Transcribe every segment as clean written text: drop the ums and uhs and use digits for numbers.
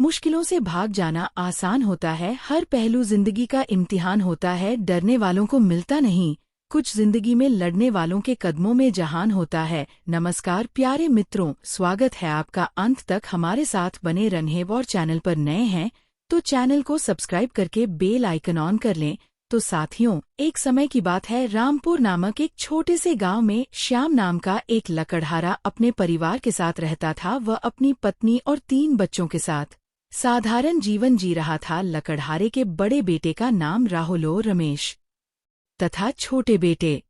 मुश्किलों से भाग जाना आसान होता है, हर पहलू जिंदगी का इम्तिहान होता है, डरने वालों को मिलता नहीं, कुछ जिंदगी में लड़ने वालों के कदमों में जहान होता है। नमस्कार प्यारे मित्रों, स्वागत है आपका अंत तक हमारे साथ बने रहने। और चैनल पर नए हैं तो चैनल को सब्सक्राइब करके बेल आइकन ऑन कर लें। तो साथियों, एक समय की बात है, रामपुर नामक एक छोटे से गांव में श्याम नाम का एक लकड़हारा अपने परिवार के साथ रहता था। वह अपनी पत्नी और 3 बच्चों के साथ साधारण जीवन जी रहा था। लकड़हारे के बड़े बेटे का नाम राहुल और रमेश तथा छोटे बेटे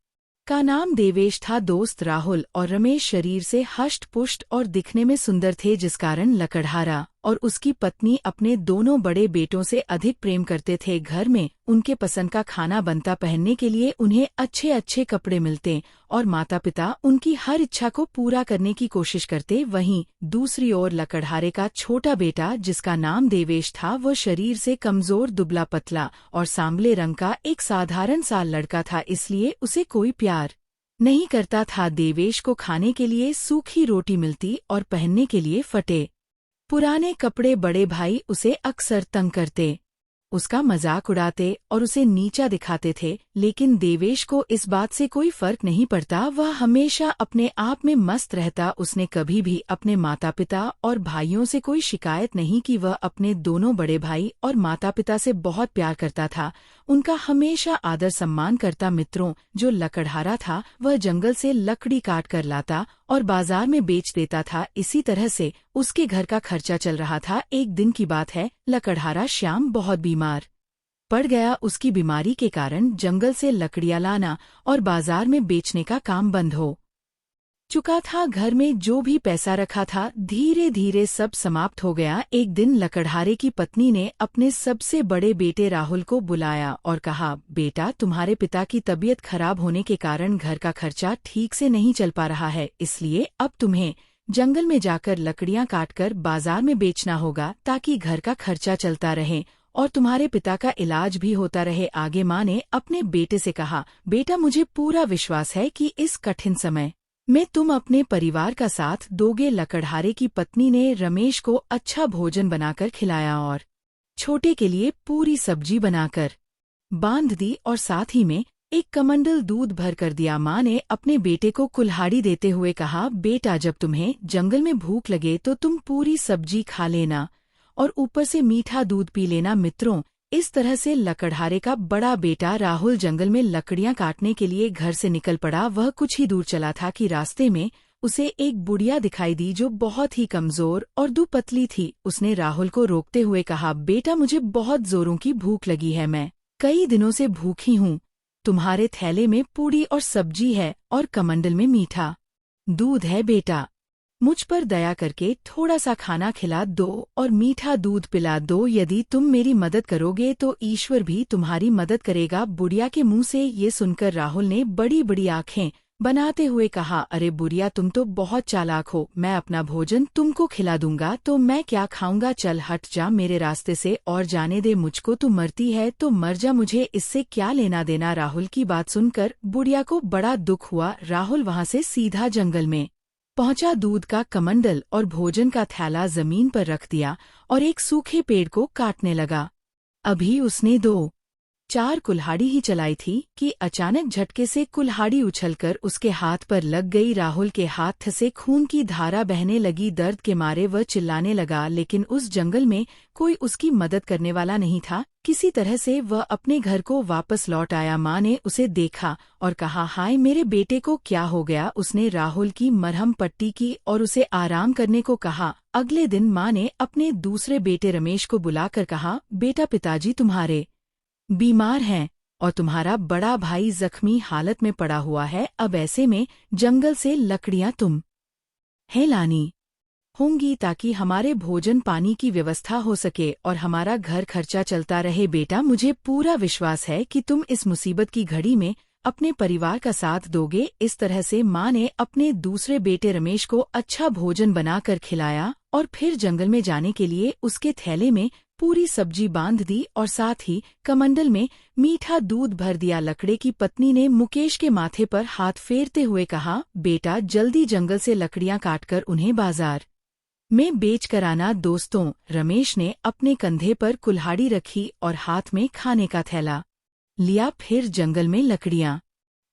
का नाम देवेश था। दोस्त राहुल और रमेश शरीर से हष्ट पुष्ट और दिखने में सुंदर थे, जिस कारण लकड़हारा और उसकी पत्नी अपने दोनों बड़े बेटों से अधिक प्रेम करते थे। घर में उनके पसंद का खाना बनता, पहनने के लिए उन्हें अच्छे अच्छे कपड़े मिलते और माता पिता उनकी हर इच्छा को पूरा करने की कोशिश करते। वहीं दूसरी ओर लकड़हारे का छोटा बेटा, जिसका नाम देवेश था, वह शरीर से कमजोर, दुबला पतला और सांवले रंग का एक साधारण सा लड़का था, इसलिए उसे कोई प्यार नहीं करता था। देवेश को खाने के लिए सूखी रोटी मिलती और पहनने के लिए फटे पुराने कपड़े। बड़े भाई उसे अक्सर तंग करते, उसका मजाक उड़ाते और उसे नीचा दिखाते थे, लेकिन देवेश को इस बात से कोई फर्क नहीं पड़ता। वह हमेशा अपने आप में मस्त रहता। उसने कभी भी अपने माता पिता और भाइयों से कोई शिकायत नहीं की। वह अपने दोनों बड़े भाई और माता पिता से बहुत प्यार करता था, उनका हमेशा आदर सम्मान करता। मित्रों, जो लकड़हारा था वह जंगल से लकड़ी काट कर लाता और बाजार में बेच देता था। इसी तरह से उसके घर का खर्चा चल रहा था। एक दिन की बात है, लकड़हारा श्याम बहुत बीमार पड़ गया। उसकी बीमारी के कारण जंगल से लकड़ियां लाना और बाजार में बेचने का काम बंद हो चुका था। घर में जो भी पैसा रखा था, धीरे धीरे सब समाप्त हो गया। एक दिन लकड़हारे की पत्नी ने अपने सबसे बड़े बेटे राहुल को बुलाया और कहा, बेटा, तुम्हारे पिता की तबीयत खराब होने के कारण घर का खर्चा ठीक से नहीं चल पा रहा है, इसलिए अब तुम्हें जंगल में जाकर लकड़ियां काटकर बाजार में बेचना होगा, ताकि घर का खर्चा चलता रहे और तुम्हारे पिता का इलाज भी होता रहे। आगे माँ ने अपने बेटे से कहा, बेटा, मुझे पूरा विश्वास है कि इस कठिन समय में तुम अपने परिवार का साथ दोगे। लकड़हारे की पत्नी ने रमेश को अच्छा भोजन बनाकर खिलाया और छोटे के लिए पूरी सब्जी बनाकर बांध दी और साथ ही में एक कमंडल दूध भर कर दिया। माँ ने अपने बेटे को कुल्हाड़ी देते हुए कहा, बेटा, जब तुम्हें जंगल में भूख लगे तो तुम पूरी सब्जी खा लेना और ऊपर से मीठा दूध पी लेना। मित्रों, इस तरह से लकड़हारे का बड़ा बेटा राहुल जंगल में लकड़ियां काटने के लिए घर से निकल पड़ा। वह कुछ ही दूर चला था कि रास्ते में उसे एक बुढ़िया दिखाई दी, जो बहुत ही कमजोर और दुपतली थी। उसने राहुल को रोकते हुए कहा, बेटा, मुझे बहुत जोरों की भूख लगी है, मैं कई दिनों से भूखी हूँ। तुम्हारे थैले में पूड़ी और सब्जी है और कमंडल में मीठा दूध है, बेटा, मुझ पर दया करके थोड़ा सा खाना खिला दो और मीठा दूध पिला दो। यदि तुम मेरी मदद करोगे तो ईश्वर भी तुम्हारी मदद करेगा। बुढ़िया के मुंह से ये सुनकर राहुल ने बड़ी बड़ी आंखें बनाते हुए कहा, अरे बुढ़िया, तुम तो बहुत चालाक हो, मैं अपना भोजन तुमको खिला दूंगा तो मैं क्या खाऊंगा, चल हट जा मेरे रास्ते से और जाने दे मुझको। तू मरती है तो मर जा, मुझे इससे क्या लेना देना। राहुल की बात सुनकर बुढ़िया को बड़ा दुख हुआ। राहुल वहां से सीधा जंगल में पहुंचा, दूध का कमंडल और भोजन का थैला जमीन पर रख दिया और एक सूखे पेड़ को काटने लगा। अभी उसने 2-4 कुल्हाड़ी ही चलाई थी कि अचानक झटके से कुल्हाड़ी उछलकर उसके हाथ पर लग गई। राहुल के हाथ से खून की धारा बहने लगी। दर्द के मारे वह चिल्लाने लगा, लेकिन उस जंगल में कोई उसकी मदद करने वाला नहीं था। किसी तरह से वह अपने घर को वापस लौट आया। माँ ने उसे देखा और कहा, हाय, मेरे बेटे को क्या हो गया। उसने राहुल की मरहम पट्टी की और उसे आराम करने को कहा। अगले दिन माँ ने अपने दूसरे बेटे रमेश को बुलाकर कहा, बेटा, पिताजी तुम्हारे बीमार हैं और तुम्हारा बड़ा भाई जख्मी हालत में पड़ा हुआ है। अब ऐसे में जंगल से लकड़ियां तुम्हें लानी होंगी, ताकि हमारे भोजन पानी की व्यवस्था हो सके और हमारा घर खर्चा चलता रहे। बेटा, मुझे पूरा विश्वास है कि तुम इस मुसीबत की घड़ी में अपने परिवार का साथ दोगे। इस तरह से माँ ने अपने दूसरे बेटे रमेश को अच्छा भोजन बनाकर खिलाया और फिर जंगल में जाने के लिए उसके थैले में पूरी सब्जी बांध दी और साथ ही कमंडल में मीठा दूध भर दिया। लकड़े की पत्नी ने मुकेश के माथे पर हाथ फेरते हुए कहा, बेटा, जल्दी जंगल से लकड़ियां काटकर उन्हें बाजार में बेच कर आना। दोस्तों, रमेश ने अपने कंधे पर कुल्हाड़ी रखी और हाथ में खाने का थैला लिया। फिर जंगल में लकड़ियां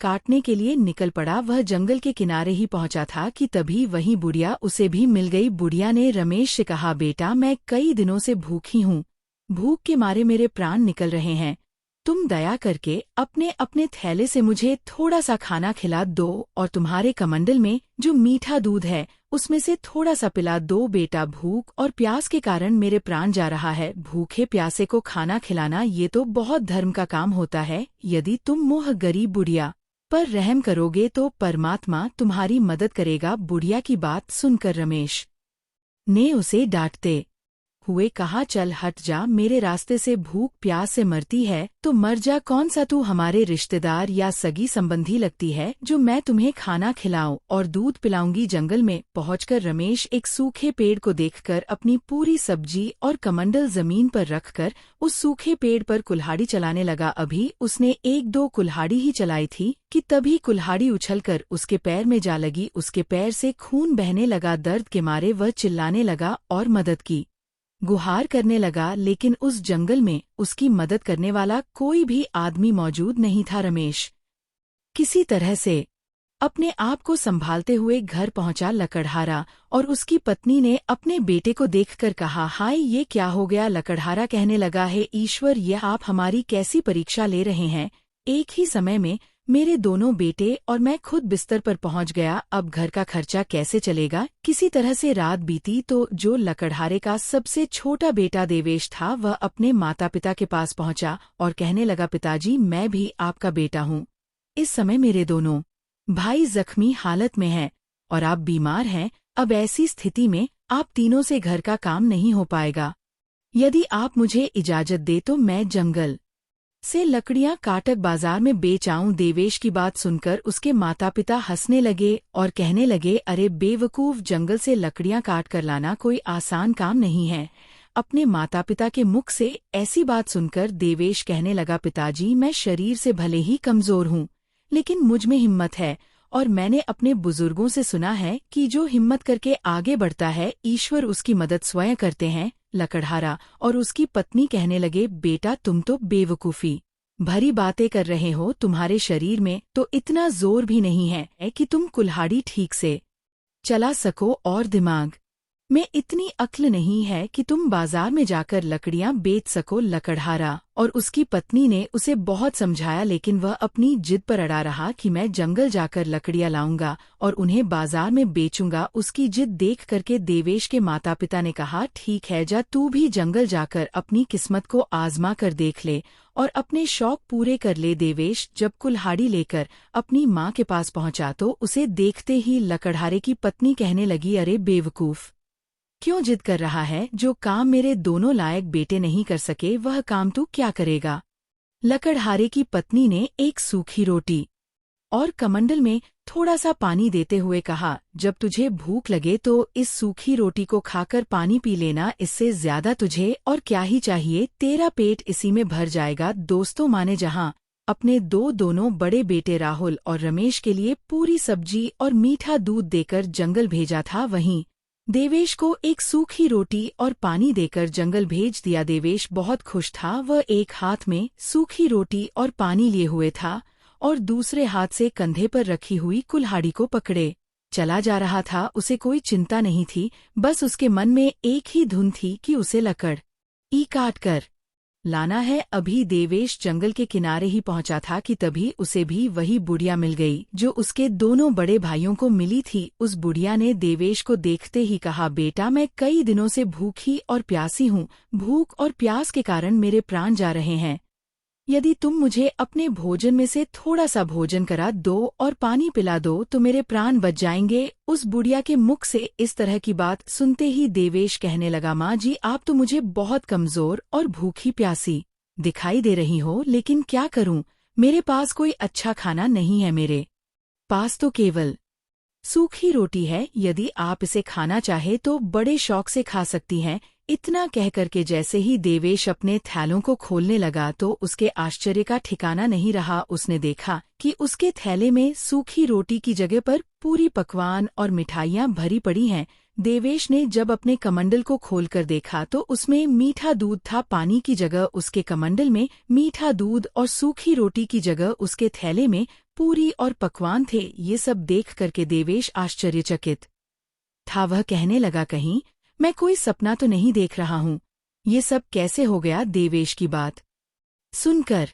काटने के लिए निकल पड़ा। वह जंगल के किनारे ही पहुंचा था कि तभी वही बुढ़िया उसे भी मिल गई। बुढ़िया ने रमेश से कहा, बेटा, मैं कई दिनों से भूखी हूँ, भूख के मारे मेरे प्राण निकल रहे हैं। तुम दया करके अपने अपने थैले से मुझे थोड़ा सा खाना खिला दो और तुम्हारे कमंडल में जो मीठा दूध है उसमें से थोड़ा सा पिला दो। बेटा, भूख और प्यास के कारण मेरे प्राण जा रहा है। भूखे प्यासे को खाना खिलाना ये तो बहुत धर्म का काम होता है। यदि तुम मुँह गरीब बुढ़िया पर रहम करोगे तो परमात्मा तुम्हारी मदद करेगा। बुढ़िया की बात सुनकर रमेश ने उसे डांटते हुए कहा, चल हट जा, मेरे रास्ते से। भूख प्यास से मरती है तो मर जा। कौन सा तू हमारे रिश्तेदार या सगी संबंधी लगती है जो मैं तुम्हें खाना खिलाऊं और दूध पिलाऊंगी। जंगल में पहुंचकर रमेश एक सूखे पेड़ को देखकर अपनी पूरी सब्जी और कमंडल जमीन पर रखकर उस सूखे पेड़ पर कुल्हाड़ी चलाने लगा। अभी उसने एक दो कुल्हाड़ी ही चलाई थी कि तभी कुल्हाड़ी उछलकर उसके पैर में जा लगी। उसके पैर से खून बहने लगा। दर्द के मारे वह चिल्लाने लगा और मदद की गुहार करने लगा, लेकिन उस जंगल में उसकी मदद करने वाला कोई भी आदमी मौजूद नहीं था। रमेश किसी तरह से अपने आप को संभालते हुए घर पहुंचा। लकड़हारा और उसकी पत्नी ने अपने बेटे को देखकर कहा, हाय, ये क्या हो गया। लकड़हारा कहने लगा, हे ईश्वर, यह आप हमारी कैसी परीक्षा ले रहे हैं। एक ही समय में मेरे दोनों बेटे और मैं खुद बिस्तर पर पहुंच गया। अब घर का खर्चा कैसे चलेगा। किसी तरह से रात बीती तो जो लकड़हारे का सबसे छोटा बेटा देवेश था वह अपने माता पिता के पास पहुंचा और कहने लगा, पिताजी, मैं भी आपका बेटा हूँ। इस समय मेरे दोनों भाई जख्मी हालत में हैं और आप बीमार हैं। अब ऐसी स्थिति में आप तीनों से घर का काम नहीं हो पाएगा। यदि आप मुझे इजाजत दे तो मैं जंगल से लकड़ियां काटक बाजार में बेच आऊं। देवेश की बात सुनकर उसके माता पिता हंसने लगे और कहने लगे, अरे बेवकूफ, जंगल से लकड़ियां काट कर लाना कोई आसान काम नहीं है। अपने माता पिता के मुख से ऐसी बात सुनकर देवेश कहने लगा, पिताजी, मैं शरीर से भले ही कमजोर हूँ, लेकिन मुझ में हिम्मत है और मैंने अपने बुजुर्गों से सुना है कि जो हिम्मत करके आगे बढ़ता है ईश्वर उसकी मदद स्वयं करते हैं। लकड़हारा और उसकी पत्नी कहने लगे, बेटा, तुम तो बेवकूफी भरी बातें कर रहे हो। तुम्हारे शरीर में तो इतना जोर भी नहीं है कि तुम कुल्हाड़ी ठीक से चला सको और दिमाग में इतनी अक्ल नहीं है कि तुम बाजार में जाकर लकड़ियां बेच सको। लकड़हारा और उसकी पत्नी ने उसे बहुत समझाया, लेकिन वह अपनी जिद पर अड़ा रहा कि मैं जंगल जाकर लकड़ियां लाऊंगा और उन्हें बाजार में बेचूंगा। उसकी जिद देख करके देवेश के माता पिता ने कहा, ठीक है, जा तू भी जंगल जाकर अपनी किस्मत को आजमा कर देख ले और अपने शौक पूरे कर ले। देवेश जब कुल्हाड़ी लेकर अपनी माँ के पास पहुंचा तो उसे देखते ही लकड़हारे की पत्नी कहने लगी, अरे बेवकूफ, क्यों जिद कर रहा है। जो काम मेरे दोनों लायक बेटे नहीं कर सके वह काम तू क्या करेगा। लकड़हारे की पत्नी ने एक सूखी रोटी और कमंडल में थोड़ा सा पानी देते हुए कहा, जब तुझे भूख लगे तो इस सूखी रोटी को खाकर पानी पी लेना, इससे ज्यादा तुझे और क्या ही चाहिए। तेरा पेट इसी में भर जाएगा। दोस्तों, माँ ने जहाँ अपने दोनों बड़े बेटे राहुल और रमेश के लिए पूरी सब्जी और मीठा दूध देकर जंगल भेजा था, वहीं देवेश को एक सूखी रोटी और पानी देकर जंगल भेज दिया। देवेश बहुत खुश था। वह एक हाथ में सूखी रोटी और पानी लिए हुए था और दूसरे हाथ से कंधे पर रखी हुई कुल्हाड़ी को पकड़े चला जा रहा था। उसे कोई चिंता नहीं थी, बस उसके मन में एक ही धुन थी कि उसे लकड़ी काट कर लाना है। अभी देवेश जंगल के किनारे ही पहुंचा था कि तभी उसे भी वही बुढ़िया मिल गई जो उसके दोनों बड़े भाइयों को मिली थी। उस बुढ़िया ने देवेश को देखते ही कहा, बेटा, मैं कई दिनों से भूखी और प्यासी हूँ। भूख और प्यास के कारण मेरे प्राण जा रहे हैं। यदि तुम मुझे अपने भोजन में से थोड़ा सा भोजन करा दो और पानी पिला दो तो मेरे प्राण बच जाएंगे। उस बुढ़िया के मुख से इस तरह की बात सुनते ही देवेश कहने लगा, माँ जी, आप तो मुझे बहुत कमजोर और भूखी प्यासी दिखाई दे रही हो, लेकिन क्या करूं, मेरे पास कोई अच्छा खाना नहीं है। मेरे पास तो केवल सूखी रोटी है। यदि आप इसे खाना चाहे तो बड़े शौक से खा सकती हैं। इतना कहकर के जैसे ही देवेश अपने थैलों को खोलने लगा तो उसके आश्चर्य का ठिकाना नहीं रहा। उसने देखा कि उसके थैले में सूखी रोटी की जगह पर पूरी पकवान और मिठाइयाँ भरी पड़ी हैं। देवेश ने जब अपने कमंडल को खोलकर देखा तो उसमें मीठा दूध था। पानी की जगह उसके कमंडल में मीठा दूध और सूखी रोटी की जगह उसके थैले में पूरी और पकवान थे। ये सब देख करके देवेश आश्चर्यचकित था। वह कहने लगा, कहीं मैं कोई सपना तो नहीं देख रहा हूँ। ये सब कैसे हो गया? देवेश की बात सुनकर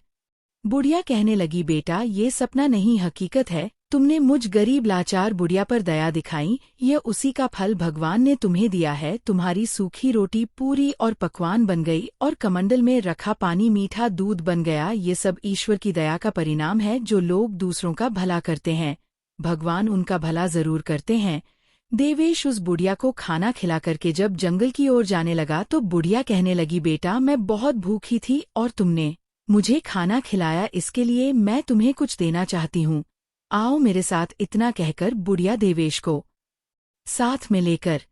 बुढ़िया कहने लगी, बेटा ये सपना नहीं, हकीकत है। तुमने मुझ गरीब लाचार बुढ़िया पर दया दिखाई, यह उसी का फल भगवान ने तुम्हें दिया है। तुम्हारी सूखी रोटी पूरी और पकवान बन गई और कमंडल में रखा पानी मीठा दूध बन गया। ये सब ईश्वर की दया का परिणाम है। जो लोग दूसरों का भला करते हैं, भगवान उनका भला जरूर करते हैं। देवेश उस बुढ़िया को खाना खिला करके जब जंगल की ओर जाने लगा तो बुढ़िया कहने लगी, बेटा मैं बहुत भूखी थी और तुमने मुझे खाना खिलाया, इसके लिए मैं तुम्हें कुछ देना चाहती हूँ। आओ मेरे साथ। इतना कहकर बुढ़िया देवेश को साथ में लेकर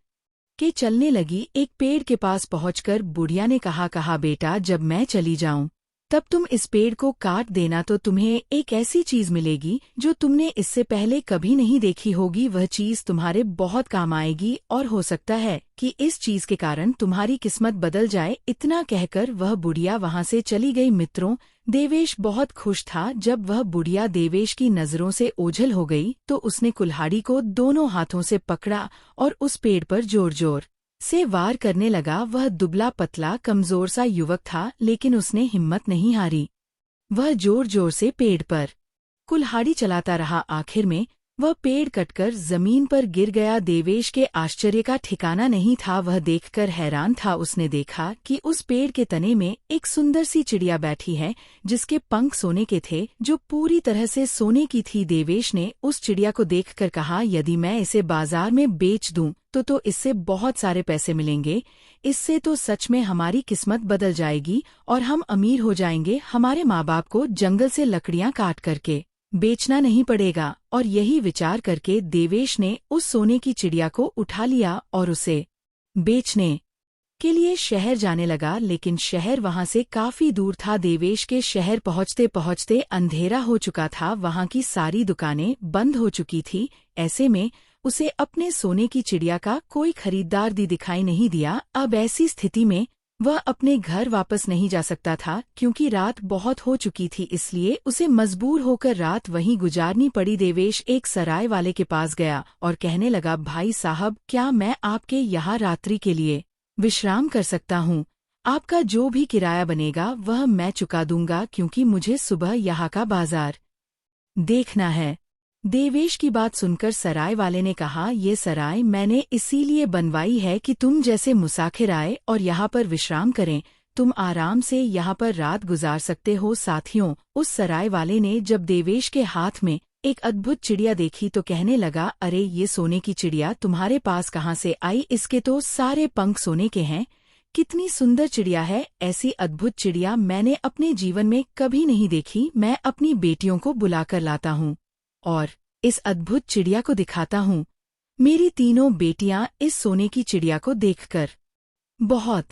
के चलने लगी। एक पेड़ के पास पहुंचकर बुढ़िया ने कहा, बेटा जब मैं चली जाऊं तब तुम इस पेड़ को काट देना, तो तुम्हें एक ऐसी चीज मिलेगी जो तुमने इससे पहले कभी नहीं देखी होगी। वह चीज तुम्हारे बहुत काम आएगी और हो सकता है कि इस चीज के कारण तुम्हारी किस्मत बदल जाए। इतना कहकर वह बुढ़िया वहां से चली गई। मित्रों, देवेश बहुत खुश था। जब वह बुढ़िया देवेश की नजरों से ओझल हो गई तो उसने कुल्हाड़ी को दोनों हाथों से पकड़ा और उस पेड़ पर जोर जोर से वार करने लगा। वह दुबला पतला कमजोर सा युवक था, लेकिन उसने हिम्मत नहीं हारी। वह जोर जोर से पेड़ पर कुल्हाड़ी चलाता रहा। आखिर में वह पेड़ कटकर जमीन पर गिर गया। देवेश के आश्चर्य का ठिकाना नहीं था। वह देखकर हैरान था। उसने देखा कि उस पेड़ के तने में एक सुंदर सी चिड़िया बैठी है, जिसके पंख सोने के थे, जो पूरी तरह से सोने की थी। देवेश ने उस चिड़िया को देखकर कहा, यदि मैं इसे बाजार में बेच दूं तो इससे बहुत सारे पैसे मिलेंगे। इससे तो सच में हमारी किस्मत बदल जाएगी और हम अमीर हो जाएंगे। हमारे माँ बाप को जंगल से लकड़ियां काट करके बेचना नहीं पड़ेगा। और यही विचार करके देवेश ने उस सोने की चिड़िया को उठा लिया और उसे बेचने के लिए शहर जाने लगा। लेकिन शहर वहां से काफी दूर था। देवेश के शहर पहुंचते पहुंचते अंधेरा हो चुका था। वहां की सारी दुकानें बंद हो चुकी थी। ऐसे में उसे अपने सोने की चिड़िया का कोई खरीदार दिखाई नहीं दिया। अब ऐसी स्थिति में वह अपने घर वापस नहीं जा सकता था, क्योंकि रात बहुत हो चुकी थी। इसलिए उसे मजबूर होकर रात वहीं गुजारनी पड़ी। देवेश एक सराय वाले के पास गया और कहने लगा, भाई साहब, क्या मैं आपके यहाँ रात्रि के लिए विश्राम कर सकता हूँ? आपका जो भी किराया बनेगा वह मैं चुका दूंगा, क्योंकि मुझे सुबह यहाँ का बाजार देखना है। देवेश की बात सुनकर सराय वाले ने कहा, ये सराय मैंने इसीलिए बनवाई है कि तुम जैसे मुसाफिर आए और यहाँ पर विश्राम करें। तुम आराम से यहाँ पर रात गुजार सकते हो। साथियों, उस सराय वाले ने जब देवेश के हाथ में एक अद्भुत चिड़िया देखी तो कहने लगा, अरे ये सोने की चिड़िया तुम्हारे पास कहाँ से आई? इसके तो सारे पंख सोने के हैं। कितनी सुंदर चिड़िया है। ऐसी अद्भुत चिड़िया मैंने अपने जीवन में कभी नहीं देखी। मैं अपनी बेटियों को बुलाकर लाता हूँ और इस अद्भुत चिड़िया को दिखाता हूँ। मेरी तीनों बेटियां इस सोने की चिड़िया को देखकर बहुत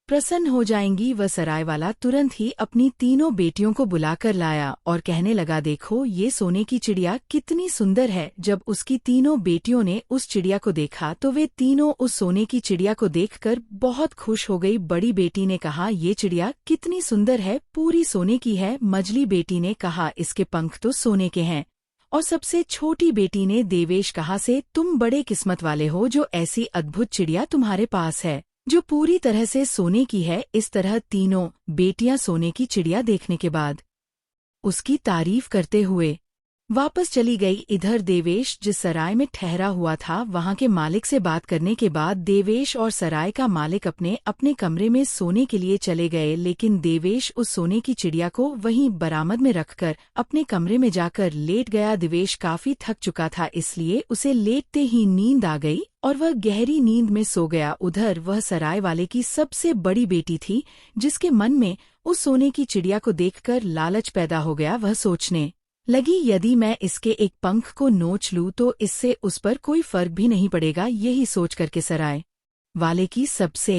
प्रसन्न हो जाएंगी। वह सरायवाला तुरंत ही अपनी तीनों बेटियों को बुलाकर लाया और कहने लगा, देखो ये सोने की चिड़िया कितनी सुंदर है। जब उसकी तीनों बेटियों ने उस चिड़िया को देखा तो वे तीनों उस सोने की चिड़िया को देखकर बहुत खुश हो गई। बड़ी बेटी ने कहा, ये चिड़िया कितनी सुंदर है, पूरी सोने की है। मझली बेटी ने कहा, इसके पंख तो सोने के हैं। और सबसे छोटी बेटी ने, देवेश कहा से तुम बड़े किस्मत वाले हो जो ऐसी अद्भुत चिड़िया तुम्हारे पास है जो पूरी तरह से सोने की है। इस तरह तीनों बेटियां सोने की चिड़िया देखने के बाद उसकी तारीफ करते हुए वापस चली गई। इधर देवेश जिस सराय में ठहरा हुआ था वहां के मालिक से बात करने के बाद देवेश और सराय का मालिक अपने अपने कमरे में सोने के लिए चले गए। लेकिन देवेश उस सोने की चिड़िया को वहीं बरामद में रखकर अपने कमरे में जाकर लेट गया। देवेश काफी थक चुका था, इसलिए उसे लेटते ही नींद आ गई और वह गहरी नींद में सो गया। उधर वह सराय वाले की सबसे बड़ी बेटी थी, जिसके मन में उस सोने की चिड़िया को देखकर लालच पैदा हो गया। वह सोचने लगी, यदि मैं इसके एक पंख को नोच लूं तो इससे उस पर कोई फर्क भी नहीं पड़ेगा। यही सोच करके सराय वाले की सबसे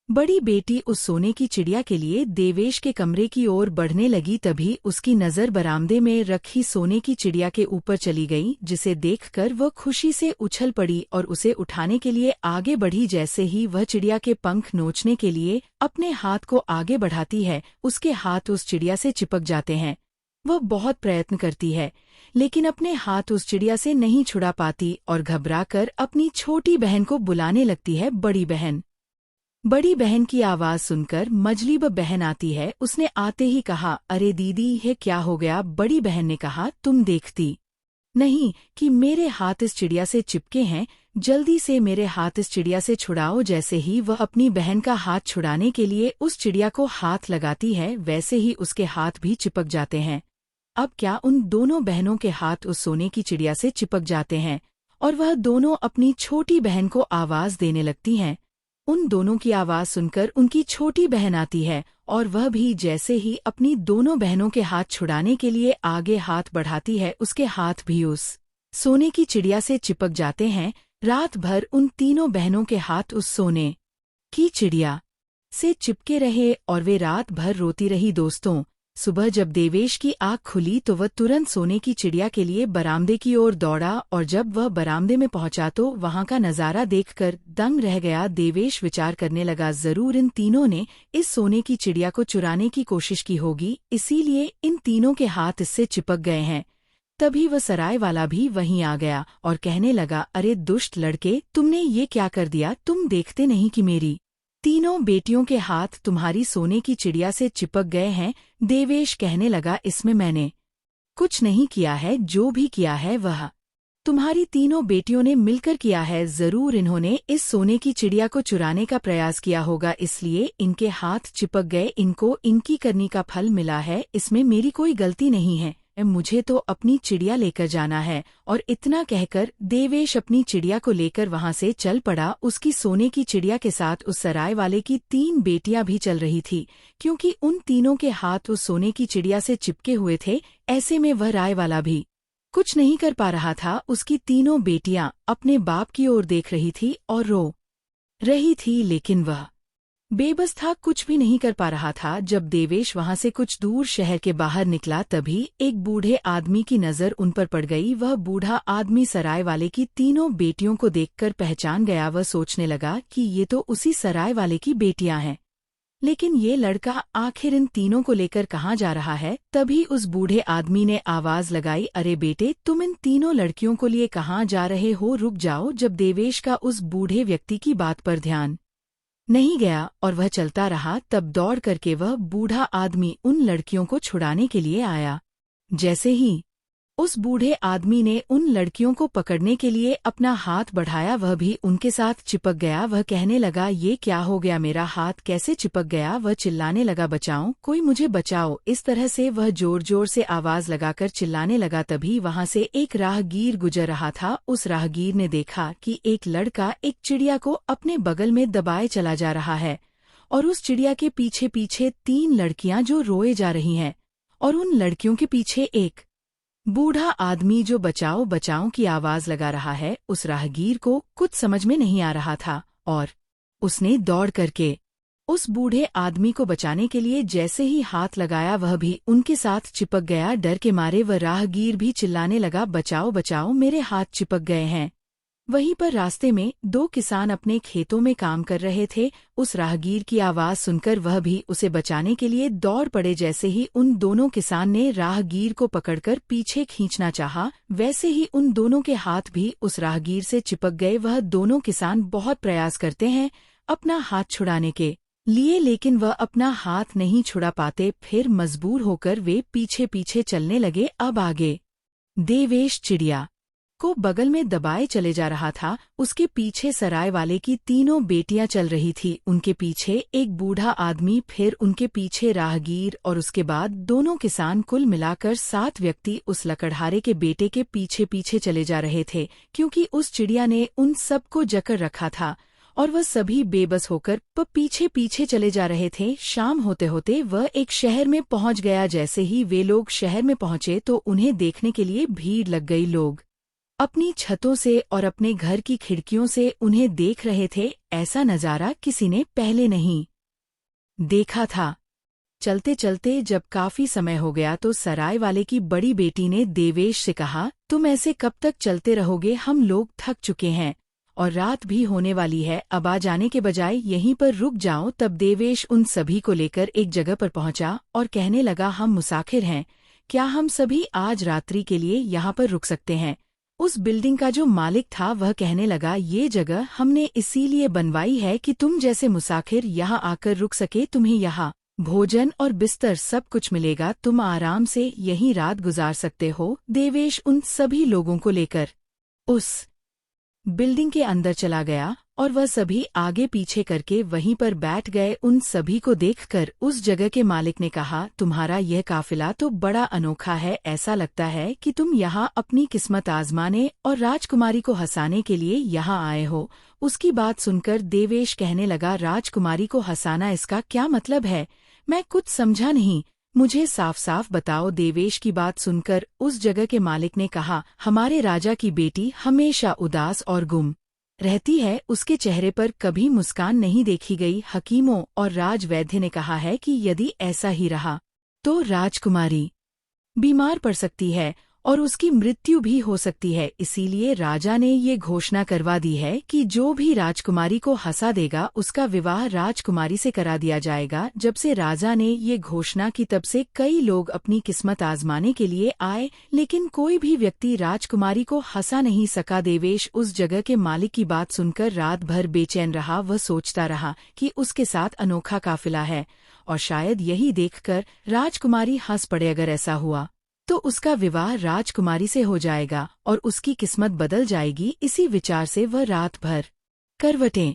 बड़ी बेटी उस सोने की चिड़िया के लिए देवेश के कमरे की ओर बढ़ने लगी, तभी उसकी नज़र बरामदे में रखी सोने की चिड़िया के ऊपर चली गई, जिसे देखकर वह खुशी से उछल पड़ी और उसे उठाने के लिए आगे बढ़ी। जैसे ही वह चिड़िया के पंख नोचने के लिए अपने हाथ को आगे बढ़ाती है, उसके हाथ उस चिड़िया से चिपक जाते हैं। वह बहुत प्रयत्न करती है, लेकिन अपने हाथ उस चिड़िया से नहीं छुड़ा पाती और घबराकर अपनी छोटी बहन को बुलाने लगती है। बड़ी बहन की आवाज सुनकर मजलीब बहन आती है। उसने आते ही कहा, अरे दीदी, ये क्या हो गया? बड़ी बहन ने कहा, तुम देखती नहीं कि मेरे हाथ इस चिड़िया से चिपके हैं? जल्दी से मेरे हाथ इस चिड़िया से छुड़ाओ। जैसे ही वह अपनी बहन का हाथ छुड़ाने के लिए उस चिड़िया को हाथ लगाती है, वैसे ही उसके हाथ भी चिपक जाते हैं। अब क्या उन दोनों बहनों के हाथ उस सोने की चिड़िया से चिपक जाते हैं और वह दोनों अपनी छोटी बहन को आवाज देने लगती हैं। उन दोनों की आवाज सुनकर उनकी छोटी बहन आती है और वह भी जैसे ही अपनी दोनों बहनों के हाथ छुड़ाने के लिए आगे हाथ बढ़ाती है, उसके हाथ भी उस सोने की चिड़िया से चिपक जाते हैं। रात भर उन तीनों बहनों के हाथ उस सोने की चिड़िया से चिपके रहे और वे रात भर रोती रही। दोस्तों, सुबह जब देवेश की आँख खुली तो वह तुरंत सोने की चिड़िया के लिए बरामदे की ओर दौड़ा और जब वह बरामदे में पहुंचा तो वहां का नजारा देखकर दंग रह गया। देवेश विचार करने लगा, जरूर इन तीनों ने इस सोने की चिड़िया को चुराने की कोशिश की होगी, इसीलिए इन तीनों के हाथ इससे चिपक गए हैं। तभी वह सराय वाला भी वहीं आ गया और कहने लगा, अरे दुष्ट लड़के, तुमने ये क्या कर दिया? तुम देखते नहीं कि मेरी तीनों बेटियों के हाथ तुम्हारी सोने की चिड़िया से चिपक गए हैं? देवेश कहने लगा, इसमें मैंने कुछ नहीं किया है, जो भी किया है वह तुम्हारी तीनों बेटियों ने मिलकर किया है। जरूर इन्होंने इस सोने की चिड़िया को चुराने का प्रयास किया होगा, इसलिए इनके हाथ चिपक गए। इनको इनकी करनी का फल मिला है, इसमें मेरी कोई गलती नहीं है। मुझे तो अपनी चिड़िया लेकर जाना है। और इतना कहकर देवेश अपनी चिड़िया को लेकर वहां से चल पड़ा। उसकी सोने की चिड़िया के साथ उस सराय वाले की 3 बेटियां भी चल रही थी, क्योंकि उन तीनों के हाथ उस सोने की चिड़िया से चिपके हुए थे। ऐसे में वह राय वाला भी कुछ नहीं कर पा रहा था। उसकी तीनों बेटियां अपने बाप की ओर देख रही थी और रो रही थी, लेकिन वह बेबस था, कुछ भी नहीं कर पा रहा था। जब देवेश वहां से कुछ दूर शहर के बाहर निकला, तभी एक बूढ़े आदमी की नजर उन पर पड़ गई। वह बूढ़ा आदमी सराय वाले की तीनों बेटियों को देखकर पहचान गया। वह सोचने लगा कि ये तो उसी सराय वाले की बेटियां हैं, लेकिन ये लड़का आखिर इन तीनों को लेकर कहाँ जा रहा है? तभी उस बूढ़े आदमी ने आवाज लगाई, अरे बेटे, तुम इन तीनों लड़कियों को लिए कहाँ जा रहे हो? रुक जाओ। जब देवेश का उस बूढ़े व्यक्ति की बात पर ध्यान नहीं गया और वह चलता रहा, तब दौड़ करके वह बूढ़ा आदमी उन लड़कियों को छुड़ाने के लिए आया। जैसे ही उस बूढ़े आदमी ने उन लड़कियों को पकड़ने के लिए अपना हाथ बढ़ाया, वह भी उनके साथ चिपक गया। वह कहने लगा, ये क्या हो गया? मेरा हाथ कैसे चिपक गया? वह चिल्लाने लगा, बचाओ, कोई मुझे बचाओ। इस तरह से वह जोर जोर से आवाज लगाकर चिल्लाने लगा। तभी वहां से एक राहगीर गुजर रहा था। उस राहगीर ने देखा कि एक लड़का एक चिड़िया को अपने बगल में दबाए चला जा रहा है और उस चिड़िया के पीछे पीछे 3 लड़कियां जो रोए जा रही हैं और उन लड़कियों के पीछे एक बूढ़ा आदमी जो बचाओ बचाओ की आवाज लगा रहा है। उस राहगीर को कुछ समझ में नहीं आ रहा था और उसने दौड़ करके उस बूढ़े आदमी को बचाने के लिए जैसे ही हाथ लगाया, वह भी उनके साथ चिपक गया। डर के मारे वह राहगीर भी चिल्लाने लगा, बचाओ बचाओ, मेरे हाथ चिपक गए हैं। वहीं पर रास्ते में 2 किसान अपने खेतों में काम कर रहे थे। उस राहगीर की आवाज सुनकर वह भी उसे बचाने के लिए दौड़ पड़े। जैसे ही उन दोनों किसान ने राहगीर को पकड़कर पीछे खींचना चाहा, वैसे ही उन दोनों के हाथ भी उस राहगीर से चिपक गए। वह दोनों किसान बहुत प्रयास करते हैं अपना हाथ छुड़ाने के लिए, लेकिन वह अपना हाथ नहीं छुड़ा पाते। फिर मजबूर होकर वे पीछे पीछे चलने लगे। अब आगे देवेश चिड़िया को बगल में दबाए चले जा रहा था। उसके पीछे सराय वाले की 3 बेटियां चल रही थी। उनके पीछे एक बूढ़ा आदमी, फिर उनके पीछे राहगीर और उसके बाद दोनों किसान, कुल मिलाकर 7 व्यक्ति उस लकड़हारे के बेटे के पीछे पीछे चले जा रहे थे, क्योंकि उस चिड़िया ने उन सबको जकड़ रखा था और वह सभी बेबस होकर पीछे पीछे चले जा रहे थे। शाम होते होते वह एक शहर में पहुंच गया। जैसे ही वे लोग शहर में पहुंचे तो उन्हें देखने के लिए भीड़ लग गई। लोग अपनी छतों से और अपने घर की खिड़कियों से उन्हें देख रहे थे। ऐसा नजारा किसी ने पहले नहीं देखा था। चलते चलते जब काफी समय हो गया तो सराय वाले की बड़ी बेटी ने देवेश से कहा, तुम ऐसे कब तक चलते रहोगे? हम लोग थक चुके हैं और रात भी होने वाली है। अब आ जाने के बजाय यहीं पर रुक जाओ। तब देवेश उन सभी को लेकर एक जगह पर पहुंचा और कहने लगा, हम मुसाफिर हैं, क्या हम सभी आज रात्रि के लिए यहाँ पर रुक सकते हैं? उस बिल्डिंग का जो मालिक था वह कहने लगा, ये जगह हमने इसीलिए बनवाई है कि तुम जैसे मुसाफिर यहाँ आकर रुक सके। तुम्हें यहाँ भोजन और बिस्तर सब कुछ मिलेगा, तुम आराम से यहीं रात गुजार सकते हो। देवेश उन सभी लोगों को लेकर उस बिल्डिंग के अंदर चला गया और वह सभी आगे पीछे करके वहीं पर बैठ गए। उन सभी को देखकर उस जगह के मालिक ने कहा, तुम्हारा यह काफिला तो बड़ा अनोखा है। ऐसा लगता है कि तुम यहाँ अपनी किस्मत आजमाने और राजकुमारी को हंसाने के लिए यहाँ आए हो। उसकी बात सुनकर देवेश कहने लगा, राजकुमारी को हंसाना, इसका क्या मतलब है? मैं कुछ समझा नहीं, मुझे साफ साफ बताओ। देवेश की बात सुनकर उस जगह के मालिक ने कहा, हमारे राजा की बेटी हमेशा उदास और गुम रहती है, उसके चेहरे पर कभी मुस्कान नहीं देखी गई। हकीमों और राजवैद्य ने कहा है कि यदि ऐसा ही रहा तो राजकुमारी बीमार पड़ सकती है और उसकी मृत्यु भी हो सकती है। इसीलिए राजा ने ये घोषणा करवा दी है कि जो भी राजकुमारी को हंसा देगा उसका विवाह राजकुमारी से करा दिया जाएगा। जब से राजा ने ये घोषणा की तब से कई लोग अपनी किस्मत आजमाने के लिए आए, लेकिन कोई भी व्यक्ति राजकुमारी को हंसा नहीं सका। देवेश उस जगह के मालिक की बात सुनकर रात भर बेचैन रहा। वह सोचता रहा कि उसके साथ अनोखा काफिला है और शायद यही देखकर राजकुमारी हंस पड़े। अगर ऐसा हुआ तो उसका विवाह राजकुमारी से हो जाएगा और उसकी किस्मत बदल जाएगी। इसी विचार से वह रात भर करवटें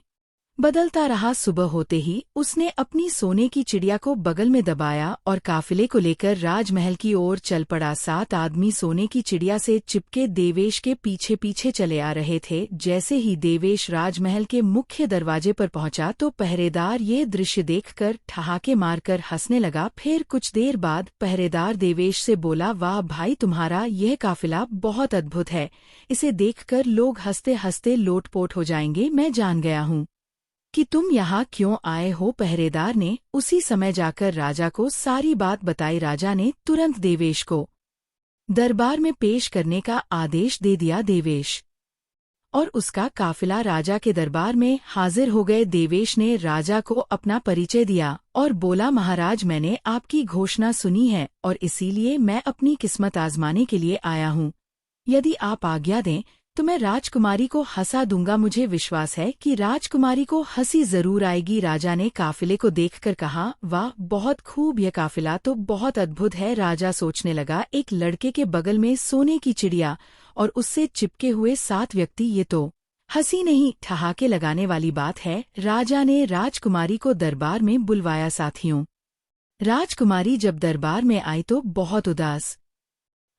बदलता रहा। सुबह होते ही उसने अपनी सोने की चिड़िया को बगल में दबाया और काफिले को लेकर राजमहल की ओर चल पड़ा। 7 आदमी सोने की चिड़िया से चिपके देवेश के पीछे पीछे चले आ रहे थे। जैसे ही देवेश राजमहल के मुख्य दरवाजे पर पहुंचा तो पहरेदार ये दृश्य देखकर ठहाके मारकर हंसने लगा। फिर कुछ देर बाद पहरेदार देवेश से बोला, वाह भाई, तुम्हारा यह काफिला बहुत अद्भुत है। इसे देखकर लोग हंसते हंसते लोटपोट हो जाएंगे। मैं जान गया हूँ कि तुम यहाँ क्यों आए हो। पहरेदार ने उसी समय जाकर राजा को सारी बात बताई। राजा ने तुरंत देवेश को दरबार में पेश करने का आदेश दे दिया। देवेश और उसका काफिला राजा के दरबार में हाजिर हो गए। देवेश ने राजा को अपना परिचय दिया और बोला, महाराज, मैंने आपकी घोषणा सुनी है और इसीलिए मैं अपनी किस्मत आजमाने के लिए आया हूँ। यदि आप आज्ञा दें तो मैं राजकुमारी को हंसा दूंगा। मुझे विश्वास है कि राजकुमारी को हंसी जरूर आएगी। राजा ने काफिले को देखकर कहा, वाह, बहुत खूब, यह काफिला तो बहुत अद्भुत है। राजा सोचने लगा, एक लड़के के बगल में सोने की चिड़िया और उससे चिपके हुए 7 व्यक्ति, ये तो हंसी नहीं, ठहाके लगाने वाली बात है। राजा ने राजकुमारी को दरबार में बुलवाया। साथियों, राजकुमारी जब दरबार में आई तो बहुत उदास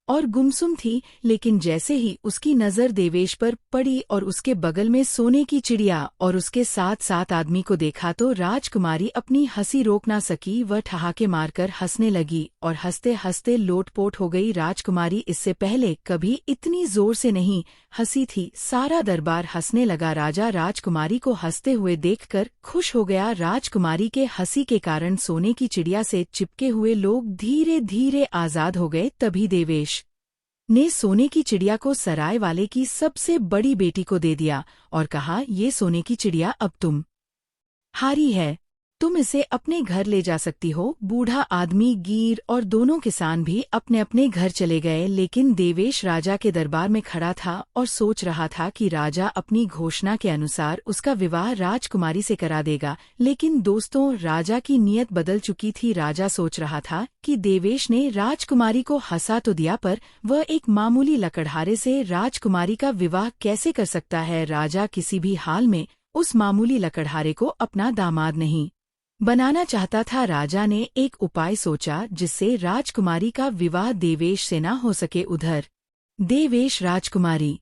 और गुमसुम थी, लेकिन जैसे ही उसकी नजर देवेश पर पड़ी और उसके बगल में सोने की चिड़िया और उसके साथ 7 आदमी को देखा तो राजकुमारी अपनी हंसी रोक ना सकी। वह ठहाके मारकर हंसने लगी और हंसते हंसते लोटपोट हो गई। राजकुमारी इससे पहले कभी इतनी जोर से नहीं हंसी थी। सारा दरबार हंसने लगा। राजा राजकुमारी को हंसते हुए देखकर खुश हो गया। राजकुमारी के हंसी के कारण सोने की चिड़िया से चिपके हुए लोग धीरे धीरे आजाद हो गए। तभी देवेश ने सोने की चिड़िया को सराय वाले की सबसे बड़ी बेटी को दे दिया और कहा, ये सोने की चिड़िया अब तुम हारी है, तुम इसे अपने घर ले जा सकती हो। बूढ़ा आदमी, गीर और दोनों किसान भी अपने अपने घर चले गए, लेकिन देवेश राजा के दरबार में खड़ा था और सोच रहा था कि राजा अपनी घोषणा के अनुसार उसका विवाह राजकुमारी से करा देगा। लेकिन दोस्तों, राजा की नीयत बदल चुकी थी। राजा सोच रहा था कि देवेश ने राजकुमारी को हंसा तो दिया, पर वह एक मामूली लकड़हारे से राजकुमारी का विवाह कैसे कर सकता है। राजा किसी भी हाल में उस मामूली लकड़हारे को अपना दामाद नहीं बनाना चाहता था। राजा ने एक उपाय सोचा जिससे राजकुमारी का विवाह देवेश से न हो सके। उधर देवेश राजकुमारी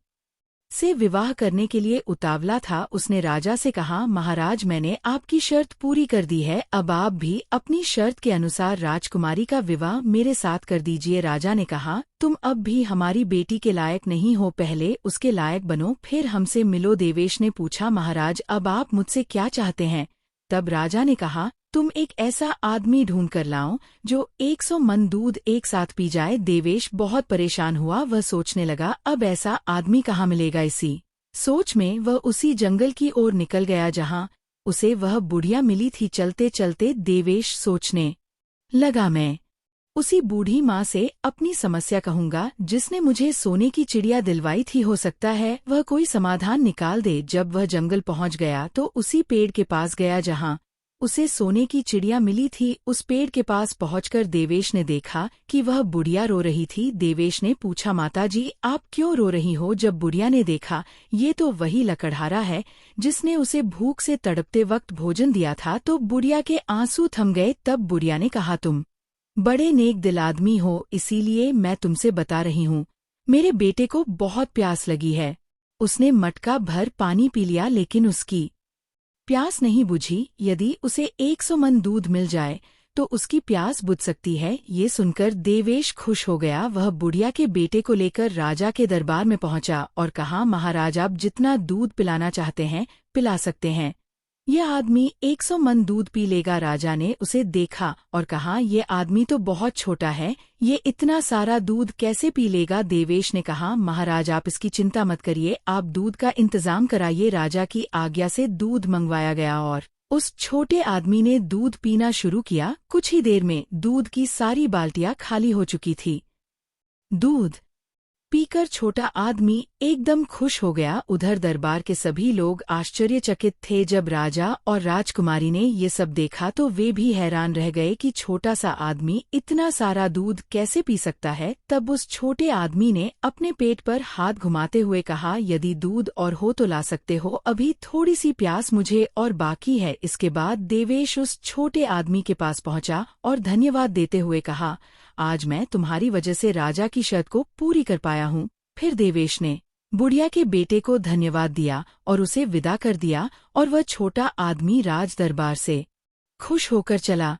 से विवाह करने के लिए उतावला था। उसने राजा से कहा, महाराज मैंने आपकी शर्त पूरी कर दी है, अब आप भी अपनी शर्त के अनुसार राजकुमारी का विवाह मेरे साथ कर दीजिए। राजा ने कहा, तुम अब भी हमारी बेटी के लायक नहीं हो, पहले उसके लायक बनो फिर हमसे मिलो। देवेश ने पूछा, महाराज अब आप मुझसे क्या चाहते हैं? तब राजा ने कहा, तुम एक ऐसा आदमी ढूंढ कर लाओ जो 100 मन दूध एक साथ पी जाए। देवेश बहुत परेशान हुआ। वह सोचने लगा, अब ऐसा आदमी कहाँ मिलेगा। इसी सोच में वह उसी जंगल की ओर निकल गया जहाँ उसे वह बुढ़िया मिली थी। चलते चलते देवेश सोचने लगा, मैं उसी बूढ़ी माँ से अपनी समस्या कहूंगा जिसने मुझे सोने की चिड़िया दिलवाई थी। हो सकता है वह कोई समाधान निकाल दे। जब वह जंगल पहुंच गया तो उसी पेड़ के पास गया जहां उसे सोने की चिड़िया मिली थी। उस पेड़ के पास पहुंचकर देवेश ने देखा कि वह बुढ़िया रो रही थी। देवेश ने पूछा, माताजी आप क्यों रो रही हो? जब बुढ़िया ने देखा ये तो वही लकड़हारा है जिसने उसे भूख से तड़पते वक्त भोजन दिया था तो बुढ़िया के आंसू थम गए। तब बुढ़िया ने कहा, तुम बड़े नेक दिल आदमी हो, इसीलिए मैं तुमसे बता रही हूँ, मेरे बेटे को बहुत प्यास लगी है। उसने मटका भर पानी पी लिया लेकिन उसकी प्यास नहीं बुझी। यदि उसे 100 मन दूध मिल जाए तो उसकी प्यास बुझ सकती है। ये सुनकर देवेश खुश हो गया। वह बुढ़िया के बेटे को लेकर राजा के दरबार में पहुंचा और कहा, महाराज आप जितना दूध पिलाना चाहते हैं पिला सकते हैं, यह आदमी 100 मन दूध पी लेगा। राजा ने उसे देखा और कहा, ये आदमी तो बहुत छोटा है, ये इतना सारा दूध कैसे पी लेगा? देवेश ने कहा, महाराज आप इसकी चिंता मत करिए, आप दूध का इंतजाम कराइए। राजा की आज्ञा से दूध मंगवाया गया और उस छोटे आदमी ने दूध पीना शुरू किया। कुछ ही देर में दूध की सारी बाल्टियां खाली हो चुकी थी। दूध पीकर छोटा आदमी एकदम खुश हो गया। उधर दरबार के सभी लोग आश्चर्यचकित थे। जब राजा और राजकुमारी ने ये सब देखा तो वे भी हैरान रह गए कि छोटा सा आदमी इतना सारा दूध कैसे पी सकता है। तब उस छोटे आदमी ने अपने पेट पर हाथ घुमाते हुए कहा, यदि दूध और हो तो ला सकते हो, अभी थोड़ी सी प्यास मुझे और बाकी है। इसके बाद देवेश उस छोटे आदमी के पास पहुंचा और धन्यवाद देते हुए कहा, आज मैं तुम्हारी वजह से राजा की शर्त को पूरी कर पाया हूँ। फिर देवेश ने बुढ़िया के बेटे को धन्यवाद दिया और उसे विदा कर दिया और वह छोटा आदमी राज दरबार से खुश होकर चला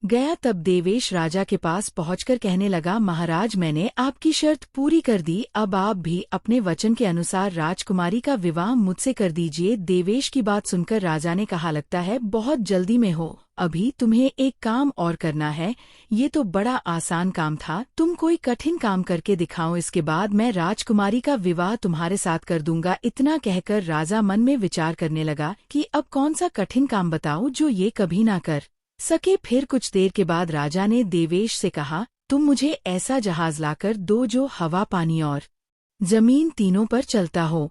गया। तब देवेश राजा के पास पहुंचकर कहने लगा, महाराज मैंने आपकी शर्त पूरी कर दी, अब आप भी अपने वचन के अनुसार राजकुमारी का विवाह मुझसे कर दीजिए। देवेश की बात सुनकर राजा ने कहा, लगता है बहुत जल्दी में हो, अभी तुम्हें एक काम और करना है। ये तो बड़ा आसान काम था, तुम कोई कठिन काम करके दिखाओ, इसके बाद मैं राजकुमारी का विवाह तुम्हारे साथ कर दूंगा। इतना कहकर राजा मन में विचार करने लगा कि अब कौन सा कठिन काम बताऊं जो ये कभी ना कर सके। फिर कुछ देर के बाद राजा ने देवेश से कहा, तुम मुझे ऐसा जहाज लाकर दो जो हवा, पानी और जमीन तीनों पर चलता हो।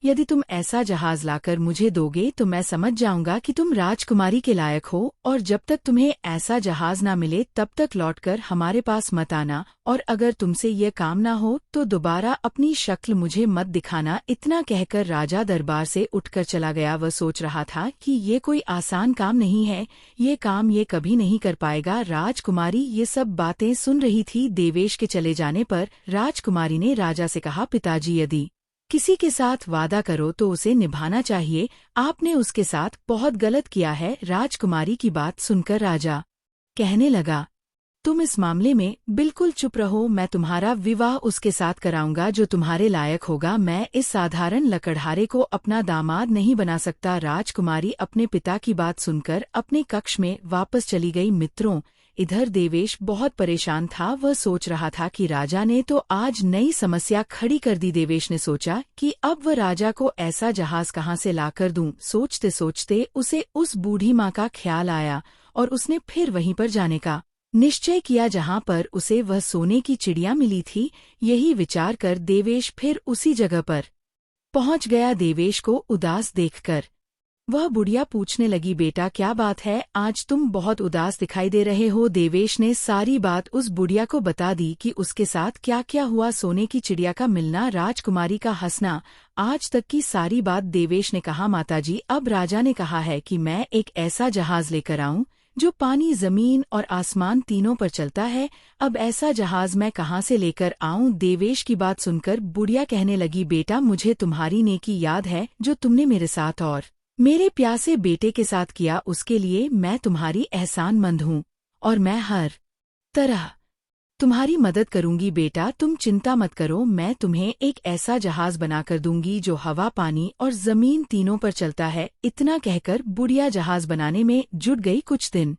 यदि तुम ऐसा जहाज लाकर मुझे दोगे तो मैं समझ जाऊंगा कि तुम राजकुमारी के लायक हो, और जब तक तुम्हें ऐसा जहाज ना मिले तब तक लौटकर हमारे पास मत आना, और अगर तुमसे ये काम ना हो तो दोबारा अपनी शक्ल मुझे मत दिखाना। इतना कहकर राजा दरबार से उठकर चला गया। वह सोच रहा था कि ये कोई आसान काम नहीं है, ये काम ये कभी नहीं कर पाएगा। राजकुमारी ये सब बातें सुन रही थी। देवेश के चले जाने पर राजकुमारी ने राजा से कहा, पिताजी यदि किसी के साथ वादा करो तो उसे निभाना चाहिए, आपने उसके साथ बहुत गलत किया है। राजकुमारी की बात सुनकर राजा कहने लगा, तुम इस मामले में बिल्कुल चुप रहो, मैं तुम्हारा विवाह उसके साथ कराऊंगा जो तुम्हारे लायक होगा। मैं इस साधारण लकड़हारे को अपना दामाद नहीं बना सकता। राजकुमारी अपने पिता की बात सुनकर अपने कक्ष में वापस चली गई। मित्रों, इधर देवेश बहुत परेशान था। वह सोच रहा था कि राजा ने तो आज नई समस्या खड़ी कर दी। देवेश ने सोचा कि अब वह राजा को ऐसा जहाज कहाँ से लाकर दूं। सोचते सोचते उसे उस बूढ़ी माँ का ख्याल आया और उसने फिर वहीं पर जाने का निश्चय किया जहां पर उसे वह सोने की चिड़िया मिली थी। यही विचार कर देवेश फिर उसी जगह पर पहुंच गया। देवेश को उदास देखकर वह बुढ़िया पूछने लगी, बेटा क्या बात है, आज तुम बहुत उदास दिखाई दे रहे हो। देवेश ने सारी बात उस बुढ़िया को बता दी कि उसके साथ क्या क्या हुआ, सोने की चिड़िया का मिलना, राजकुमारी का हंसना, आज तक की सारी बात। देवेश ने कहा, माताजी अब राजा ने कहा है कि मैं एक ऐसा जहाज लेकर आऊं जो पानी, जमीन और आसमान तीनों पर चलता है। अब ऐसा जहाज मैं कहाँ से लेकर आऊं? देवेश की बात सुनकर बुढ़िया कहने लगी, बेटा मुझे तुम्हारी नेकी याद है जो तुमने मेरे साथ और मेरे प्यासे बेटे के साथ किया, उसके लिए मैं तुम्हारी एहसानमंद हूँ और मैं हर तरह तुम्हारी मदद करूंगी। बेटा तुम चिंता मत करो, मैं तुम्हें एक ऐसा जहाज बनाकर दूंगी जो हवा, पानी और जमीन तीनों पर चलता है। इतना कहकर बुढ़िया जहाज बनाने में जुट गई। कुछ दिन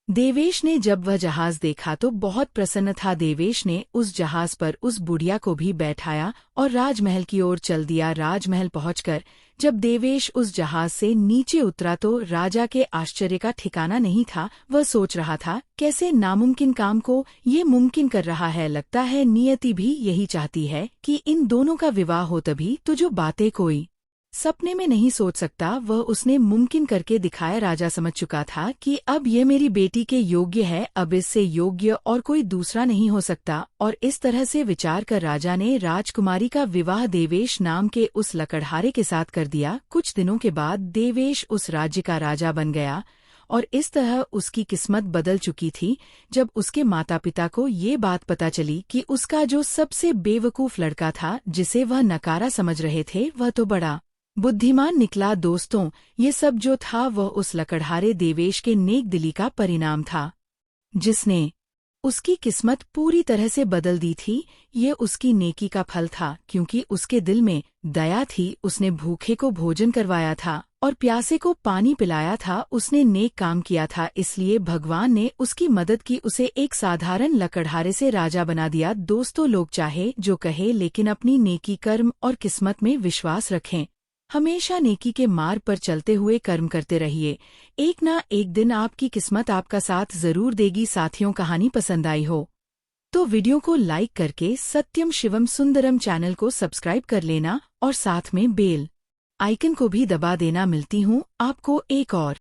देवेश ने जब वह जहाज देखा तो बहुत प्रसन्न था। देवेश ने उस जहाज पर उस बुढ़िया को भी बैठाया और राजमहल की ओर चल दिया। राजमहल पहुंचकर जब देवेश उस जहाज से नीचे उतरा तो राजा के आश्चर्य का ठिकाना नहीं था। वह सोच रहा था, कैसे नामुमकिन काम को ये मुमकिन कर रहा है। लगता है नियति भी यही चाहती है कि इन दोनों का विवाह हो, तभी तो जो बातें कोई सपने में नहीं सोच सकता वह उसने मुमकिन करके दिखाया। राजा समझ चुका था कि अब ये मेरी बेटी के योग्य है, अब इससे योग्य और कोई दूसरा नहीं हो सकता। और इस तरह से विचार कर राजा ने राजकुमारी का विवाह देवेश नाम के उस लकड़हारे के साथ कर दिया। कुछ दिनों के बाद देवेश उस राज्य का राजा बन गया और इस तरह उसकी किस्मत बदल चुकी थी। जब उसके माता पिता को ये बात पता चली कि उसका जो सबसे बेवकूफ लड़का था, जिसे वह नकारा समझ रहे थे, वह तो बड़ा बुद्धिमान निकला। दोस्तों, ये सब जो था वह उस लकड़हारे देवेश के नेक दिली का परिणाम था, जिसने उसकी किस्मत पूरी तरह से बदल दी थी। ये उसकी नेकी का फल था, क्योंकि उसके दिल में दया थी। उसने भूखे को भोजन करवाया था और प्यासे को पानी पिलाया था। उसने नेक काम किया था, इसलिए भगवान ने उसकी मदद की, उसे एक साधारण लकड़हारे से राजा बना दिया। दोस्तों, लोग चाहे जो कहे, लेकिन अपनी नेकी, कर्म और किस्मत में विश्वास रखें। हमेशा नेकी के मार्ग पर चलते हुए कर्म करते रहिए। एक ना एक दिन आपकी किस्मत आपका साथ जरूर देगी। साथियों, कहानी पसंद आई हो तो वीडियो को लाइक करके सत्यम शिवम सुंदरम चैनल को सब्सक्राइब कर लेना और साथ में बेल आइकन को भी दबा देना। मिलती हूँ आपको एक और